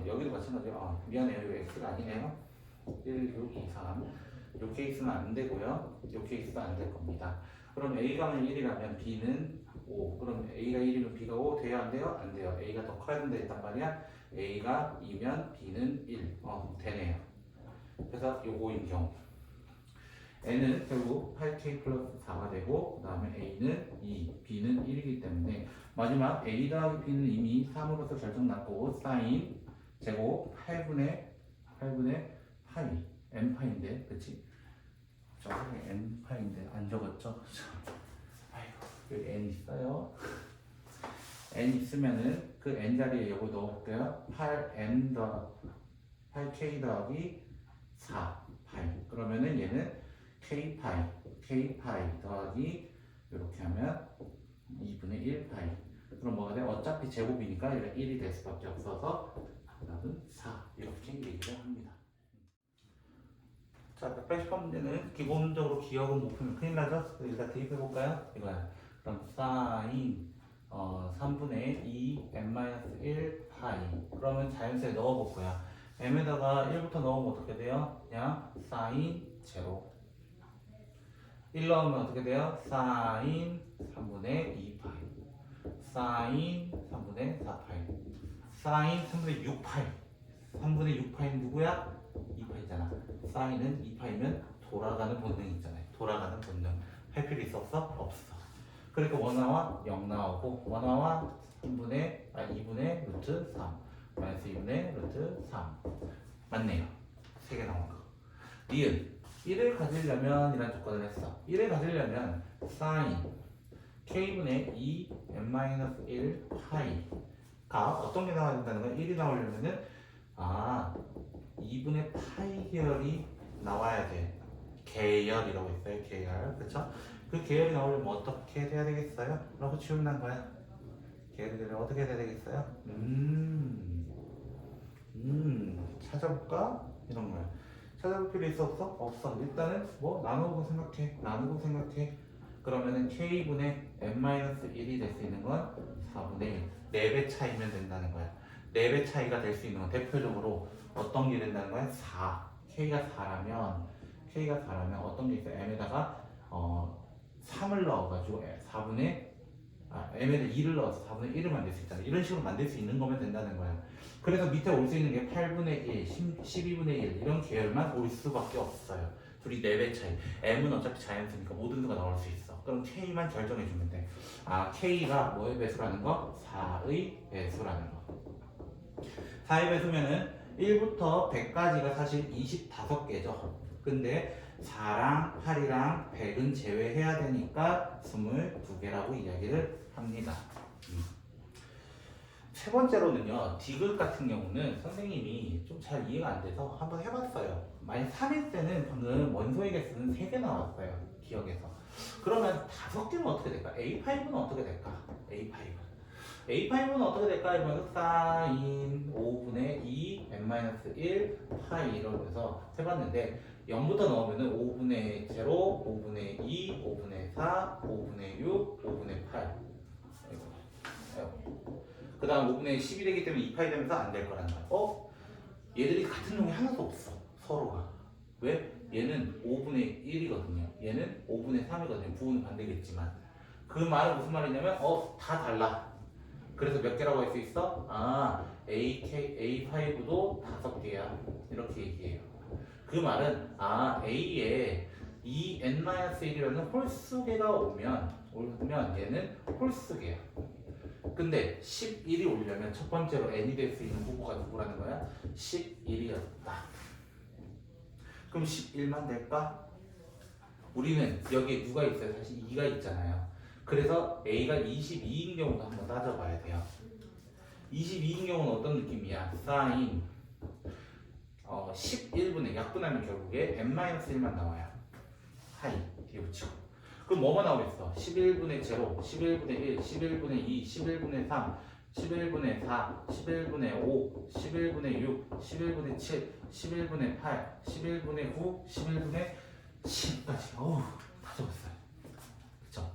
Speaker 1: 여기도 마찬가지로, 미안해요. 이거 X가 아니네요. 1, 6, 2, 3. 요 케이스는 안 되고요. 요 케이스도 안 될 겁니다. 그럼 A가 1이라면 B는 5. 그럼 A가 1이면 B가 5 돼요? 안 돼요? 안 돼요. A가 더 커야 된다 했단 말이야. A가 2면 B는 1. 되네요. 그래서 요거인 경우. N은 결국 8K 플러스 4가 되고, 그 다음에 A는 2, B는 1이기 때문에 마지막 A 더하기 B는 이미 3으로서 결정났고, 사인 제곱 8분의 파이, n파인데, 그치? 저기 n파인데 안 적었죠? 아이고, 여기 n 있어요. n 있으면은 그 n 자리에 요거 넣어볼게요. 8k 더하기 4 파이. 그러면은 얘는 k 파이 더하기 이렇게 하면 2분의 1 파이. 그럼 뭐가 돼? 어차피 제곱이니까 얘가 1이 될 수밖에 없어서 답은 4 이렇게 얘기를 합니다. 자, 180번 문제는 기본적으로 기억은 못 풀면 큰일 나죠? 일단 대입해볼까요? 이거야. 그럼 사인 3분의 2 n-1 파이. 그러면 자연수에 넣어볼 거야. m에다가 1부터 넣으면 어떻게 돼요? 그냥 사인 제로. 1 넣으면 어떻게 돼요? 사인 3분의 2 파이. 사인 3분의 4 파이. 사인 3분의 6 파이. 3분의 6 파이는 누구야? 2파이잖아. 사인은 2파이면 돌아가는 본능이 있잖아요. 돌아가는 본능. 할 필요 있어 없어? 없어. 그러니까 원화와 0 나오고, 원화와 2분의 루트 3 마이너스 2분의 루트 3 맞네요. 3개 나온 거. 니은 1을 가지려면 이란 조건을 했어. 1을 가지려면 사인 k분의 2 n-1 파이가 어떤 게 나와야 된다는 거야? 1이 나오려면은 2분의 파이 계열이 나와야 돼. 계열이라고 했어요. 계열. 그쵸? 그 계열이 나오려면 어떻게 돼야 되겠어요? 라고 질문한 거야. 계열이 되려면 어떻게 돼야 되겠어요? 찾아볼까? 이런 거야. 찾아볼 필요 있어 없어? 없어. 일단은 뭐 나누고 생각해. 그러면은 k분의 n-1이 될 수 있는 건 4분의 1. 4배 차이면 된다는 거야. 4배 차이가 될 수 있는 건 대표적으로 어떤 게 된다는 거야? 4. K가 4라면 어떤 게 있어? M에다가 3을 넣어가지고 M에다 2를 넣어서 4분의 1을 만들 수 있잖아. 이런 식으로 만들 수 있는 거면 된다는 거야. 그래서 밑에 올 수 있는 게 8분의 1, 12분의 1 이런 계열만 올 수밖에 없어요. 둘이 4배 차이. M은 어차피 자연수니까 모든 수가 나올 수 있어. 그럼 K만 결정해주면 돼. K가 뭐의 배수라는 거? 4의 배수라는 거. 4의 배수면은 1부터 100까지가 사실 25개죠. 근데 4랑 8이랑 100은 제외해야 되니까 22개라고 이야기를 합니다. 세 번째로는요, 디귿 같은 경우는 선생님이 좀 잘 이해가 안 돼서 한번 해봤어요. 만약 3일 때는 방금 원소의 개수는 3개 나왔어요. 기억에서. 그러면 5개는 어떻게 될까? A5는 어떻게 될까? A5는 어떻게 될까? 하면 사인 5분의 2 n-1 파이 이러면서 해봤는데 0부터 넣으면은 5분의 0, 5분의 2, 5분의 4, 5분의 6, 5분의 8. 그 다음 5분의 10이 되기 때문에 2파이 되면서 안 될 거라는 거야. 얘들이 같은 놈이 하나도 없어. 서로가. 왜? 얘는 5분의 1이거든요. 얘는 5분의 3이거든요. 부호는 반대겠지만. 그 말은 무슨 말이냐면 다 달라. 그래서 몇 개라고 할 수 있어? A5도 5개야. 이렇게 얘기해요. 그 말은 A에 2n-1이라는 홀수개가 오면 얘는 홀수개야. 근데 11이 오려면 첫 번째로 n이 될 수 있는 후보가 누구라는 거야? 11이었다. 그럼 11만 될까? 우리는 여기에 누가 있어요? 사실 2가 있잖아요. 그래서 A가 22인 경우도 한번 따져봐야 돼요. 22인 경우는 어떤 느낌이야? 사인 11분의 약분하면 결국에 n-1만 나와요. 하이 뒤에 붙이고. 그럼 뭐만 나오겠어? 11분의 0, 11분의 1, 11분의 2, 11분의 3, 11분의 4, 11분의 5, 11분의 6, 11분의 7, 11분의 8, 11분의 9, 11분의 10까지. 어우, 다 적었어요. 그쵸?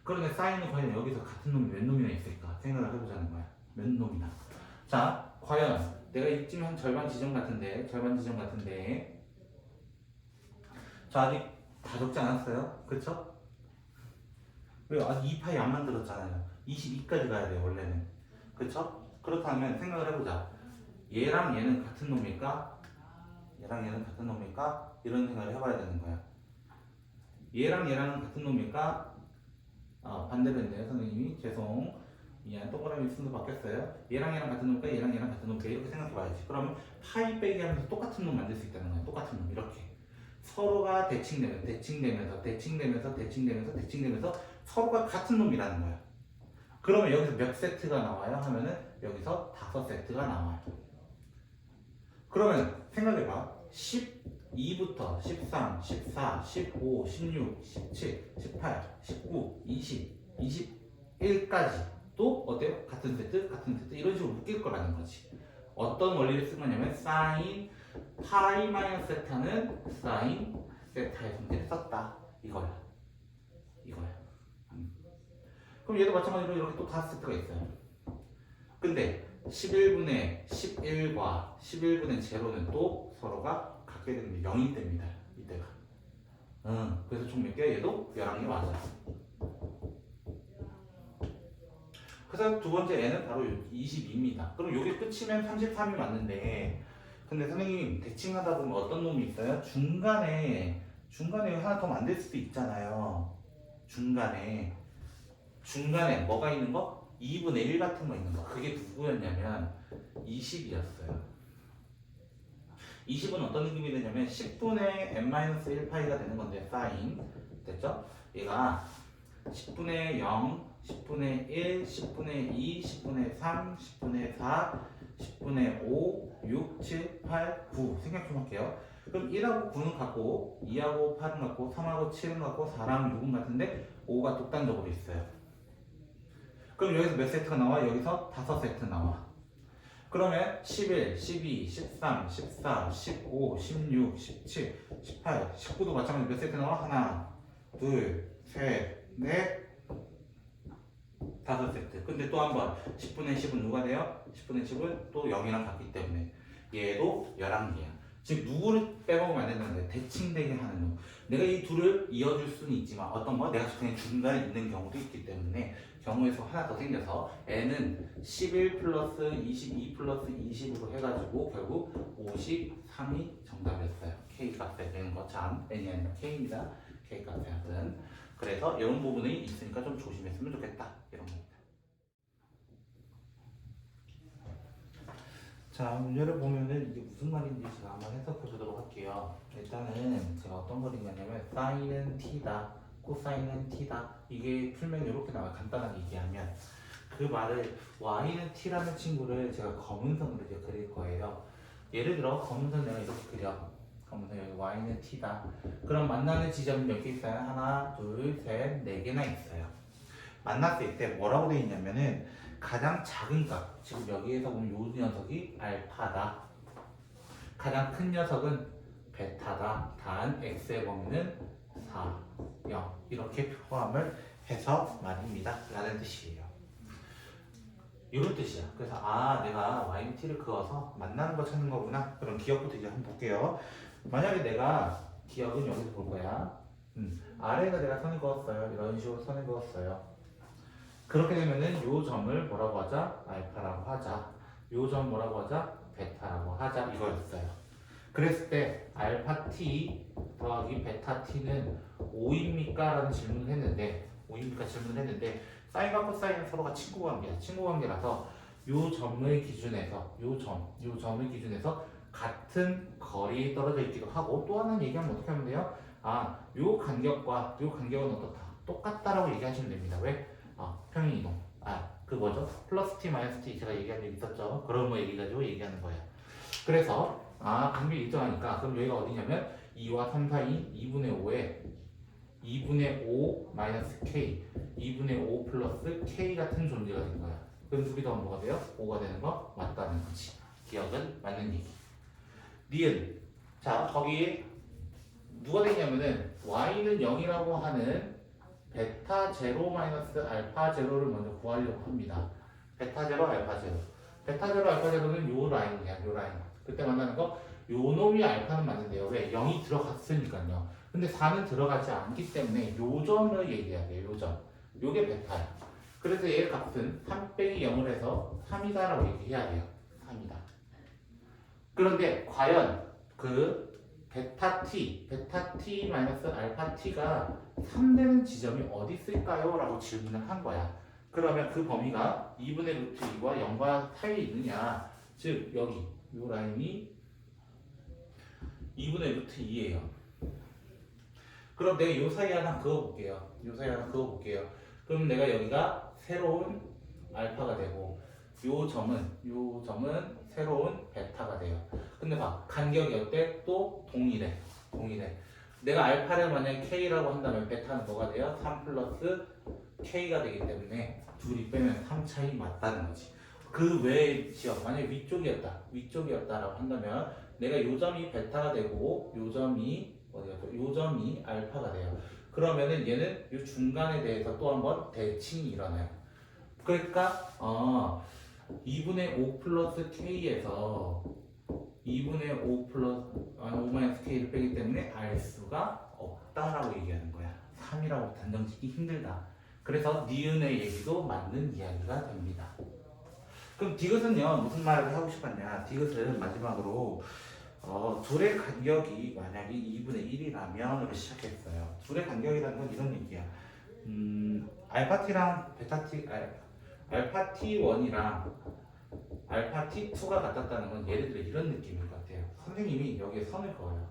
Speaker 1: 그런데 사인은 과연 여기서 같은 놈이 몇 놈이나 있을까? 생각을 해보자는 거야. 몇 놈이나. 자, 과연 내가 이쯤 한 절반 지점 같은데. 자, 아직 다 적지 않았어요? 그쵸? 왜? 아직 2파이 안 만들었잖아요. 22까지 가야 돼요, 원래는. 그쵸? 그렇다면 생각을 해보자. 얘랑 얘는 같은 놈일까? 이런 생각을 해봐야 되는 거야. 얘랑 얘랑은 같은 놈일까? 반대로 했네요, 선생님이. 미안, 동그라미 순서 바뀌었어요. 얘랑 얘랑 같은 놈일까? 얘랑 얘랑 같은 놈일까? 이렇게 생각해봐야지. 그러면 파이 빼기 하면서 똑같은 놈 만들 수 있다는 거야. 똑같은 놈, 이렇게. 서로가 대칭되면서 서로가 같은 놈이라는 거야. 그러면 여기서 몇 세트가 나와요? 하면은 여기서 5세트가 나와요. 그러면 생각해봐. 12부터 13, 14, 15, 16, 17, 18, 19, 20, 21까지 또 어때요? 같은 세트 이런 식으로 묶일 거라는 거지. 어떤 원리를 쓴 거냐면 사인 파이 마이너스 세타는 사인 세타의 성질을 썼다. 이거야. 그럼 얘도 마찬가지로 이렇게 또 5세트가 있어요. 근데 11분의 11과 11분의 0는 또 서로가 같게 되는 게 0이 됩니다. 이때가. 그래서 총 몇 개야? 얘도 11개 맞아. 그래서 두 번째 n은 바로 22입니다. 그럼 이게 끝이면 33이 맞는데, 근데 선생님 대칭하다 보면 어떤 놈이 있어요? 중간에 하나 더 만들 수도 있잖아요. 중간에 뭐가 있는 거? 2분의 1 같은 거 있는 거. 그게 누구였냐면 20이었어요. 20은 어떤 느낌이 되냐면 10분의 n-1파이가 되는 건데 사인 됐죠? 얘가 10분의 0, 10분의 1, 10분의 2, 10분의 3, 10분의 4, 10분의 5, 6, 7, 8, 9 생각 좀 할게요. 그럼 1하고 9는 같고 2하고 8은 같고 3하고 7은 같고 4랑 6은 같은데 5가 독단적으로 있어요. 그럼 여기서 몇 세트가 나와? 여기서 5세트 나와. 그러면 11, 12, 13, 14, 15, 16, 17, 18, 19도 마찬가지로 몇 세트 나와? 하나, 둘, 셋, 넷, 5세트. 근데 또 한 번 10분의 10은 누가 돼요? 10분의 10은 또 0이랑 같기 때문에 얘도 11개야. 즉 누구를 빼먹으면 안 된다는 거예요. 대칭되게 하는 놈. 내가 이 둘을 이어줄 수는 있지만 어떤 거? 내가 그냥 중간에 있는 경우도 있기 때문에 경우에서 하나 더 생겨서 n은 11 플러스 22 플러스 20으로 해가지고 결국 53이 정답이었어요. k 값에 되는 거 참 n이 아니라 k입니다. k 값에 하든. 그래서 이런 부분이 있으니까 좀 조심했으면 좋겠다. 이런 겁니다. 자, 문제를 보면은 이게 무슨 말인지 제가 한번 해석해 보도록 할게요. 일단은 제가 어떤 걸 읽냐면 사인은 t다, 코사인은 t다. 이게 풀면 이렇게 나와요. 간단하게 얘기하면 그 말을 y는 t라는 친구를 제가 검은선으로 이제 그릴 거예요. 예를 들어 검은선 내가 이렇게 그려. 그러면서 여기 y는 t다. 그럼 만나는 지점이 몇 개 있어요? 하나, 둘, 셋, 네 개나 있어요. 만났을 때 뭐라고 되어 있냐면은 가장 작은 값, 지금 여기에서 보면 요 녀석이 알파다. 가장 큰 녀석은 베타다. 단 x의 범위는 4, 0 이렇게 포함을 해서 말입니다. 라는 뜻이에요. 이런 뜻이야. 그래서 내가 y는 t를 그어서 만나는 거 찾는 거구나. 그럼 기억부터 이제 한번 볼게요. 만약에 내가 기억은 여기서 볼 거야. 아래에다 내가 선을 그었어요. 이런 식으로 선을 그었어요. 그렇게 되면은 요 점을 뭐라고 하자? 알파라고 하자. 요 점 뭐라고 하자? 베타라고 하자. 이거였어요. 그랬을 때 알파 t 더하기 베타 t는 5입니까? 라는 질문을 했는데 5입니까? 질문을 했는데 사인과 코사인은 서로가 친구 관계야. 친구 관계라서 요 점을 기준해서 요 점을 기준해서 같은 거리에 떨어져 있기도 하고 또 하나는 얘기하면 어떻게 하면 돼요? 요 간격과 요 간격은 어떻다? 똑같다라고 얘기하시면 됩니다. 왜? 평행이동. 그 뭐죠? 플러스 t 마이너스 t 제가 얘기한 적 있었죠? 그런 거 얘기 가지고 얘기하는 거예요. 그래서 간격이 일정하니까 그럼 여기가 어디냐면 2와 3 사이 2분의 5에 2분의 5 마이너스 k 2분의 5 플러스 k 같은 존재가 된 거야. 그럼 두 개 더하면 뭐가 돼요? 5가 되는 거 맞다는 거지. 기억은 맞는 얘기. 니은. 자, 거기에 누가 되냐면은 y는 0이라고 하는 베타 제로 마이너스 알파 제로를 먼저 구하려고 합니다. 베타 제로 알파 제로. 베타 제로 알파 제로는 요 라인이야. 요 라인. 그때 만나는 거 요 놈이 알파는 맞는데요. 왜? 0이 들어갔으니까요. 근데 4는 들어가지 않기 때문에 요 점을 얘기해야 돼요. 요 점. 요게 베타야. 그래서 얘의 값은 3 빼기 0을 해서 3이다라고 얘기해야 돼요. 3이다. 그런데 과연 그 베타 t 마이너스 알파 t가 3되는 지점이 어디 있을까요? 라고 질문을 한 거야. 그러면 그 범위가 2분의 루트 2과 0과 사이에 있느냐? 즉 여기 이 라인이 2분의 루트 2예요. 그럼 내가 이 사이에 하나 그어볼게요. 그럼 내가 여기가 새로운 알파가 되고 요 점은 새로운 베타가 돼요. 근데 봐, 간격이 어때? 또 동일해. 내가 알파를 만약에 k라고 한다면 베타는 뭐가 돼요? 3 플러스 k가 되기 때문에 둘이 빼면 3 차이 맞다는 거지. 그 외의 지역, 만약에 위쪽이었다라고 한다면 내가 요 점이 베타가 되고 요 점이 어디가 요 점이 알파가 돼요. 그러면은 얘는 요 중간에 대해서 또 한번 대칭이 일어나요. 그러니까 2분의 5 플러스 k에서 2분의 5 플러스 5 마이너스 k를 빼기 때문에 알 수가 없다라고 얘기하는 거야. 3이라고 단정 짓기 힘들다. 그래서 니은의 얘기도 맞는 이야기가 됩니다. 그럼 디귿은요 무슨 말을 하고 싶었냐? 디귿은 마지막으로 둘의 간격이 만약에 2분의 1이라면 이렇게 시작했어요. 둘의 간격이라는 건 이런 얘기야. 알파 t랑 베타 t 알파 t1이랑 알파 t2가 같았다는 건 예를 들어 이런 느낌인 것 같아요. 선생님이 여기에 선을 그어요.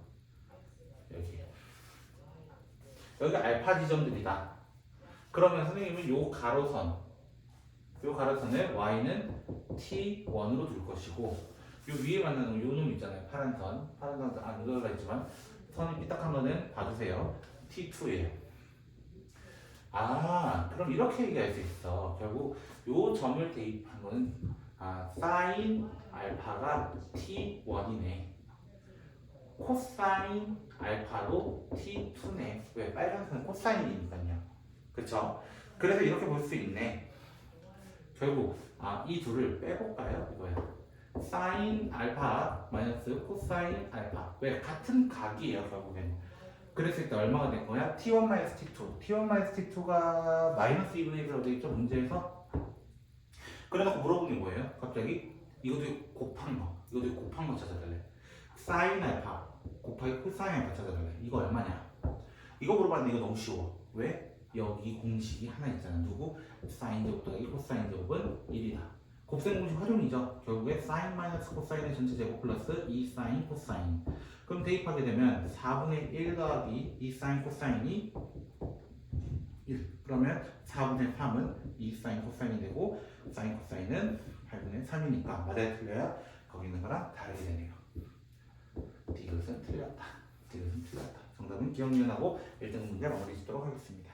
Speaker 1: 여기 알파 지점들이다. 그러면 선생님은 요 가로선을 y는 t1으로 둘 것이고 요 위에 만나는 요 놈 있잖아요. 파란 선 안 들어가 있지만 선이 삐딱한 거는 봐주세요. t2예요. 그럼 이렇게 얘기할 수 있어. 결국 요 점을 대입한 거는 사인 알파가 t1이네. 코사인 알파도 t2네. 왜? 빨간 선은 코사인이니까요. 그쵸? 그래서 이렇게 볼 수 있네. 결국 이 둘을 빼볼까요? 이거야. 사인 알파 마이너스 코사인 알파. 왜? 같은 각이에요 결국엔. 그랬을 때 얼마가 된 거야? t1 마이너스 t2. t1 마이너스 t2가 마이너스 2분의 1이라고 되어 있죠 문제에서. 그래놓고 물어보는 거예요. 갑자기 이것도 곱한 거 찾아달래. 사인 알파 곱하기 코사인 알파 찾아달래. 이거 얼마냐? 이거 물어봤는데 이거 너무 쉬워. 왜? 여기 공식이 하나 있잖아. 누구? 사인 제곱 더하기 코사인 제곱은 1이다. 곱셈 공식 활용이죠. 결국에 사인 마이너스 코사인의 전체 제곱 플러스 2 사인 코사인. 그럼 대입하게 되면 4분의 1 더하기 2 사인 코사인이 1. 그러면 4분의 3은 2 사인 코사인이 되고 사인 코사인은 8분의 3이니까 맞아요 틀려요? 거기 있는 거랑 다르게 되네요. 이것은 틀렸다. 이것은 틀렸다. 정답은 기억 니은하고 1등 문제 마무리 짓도록 하겠습니다.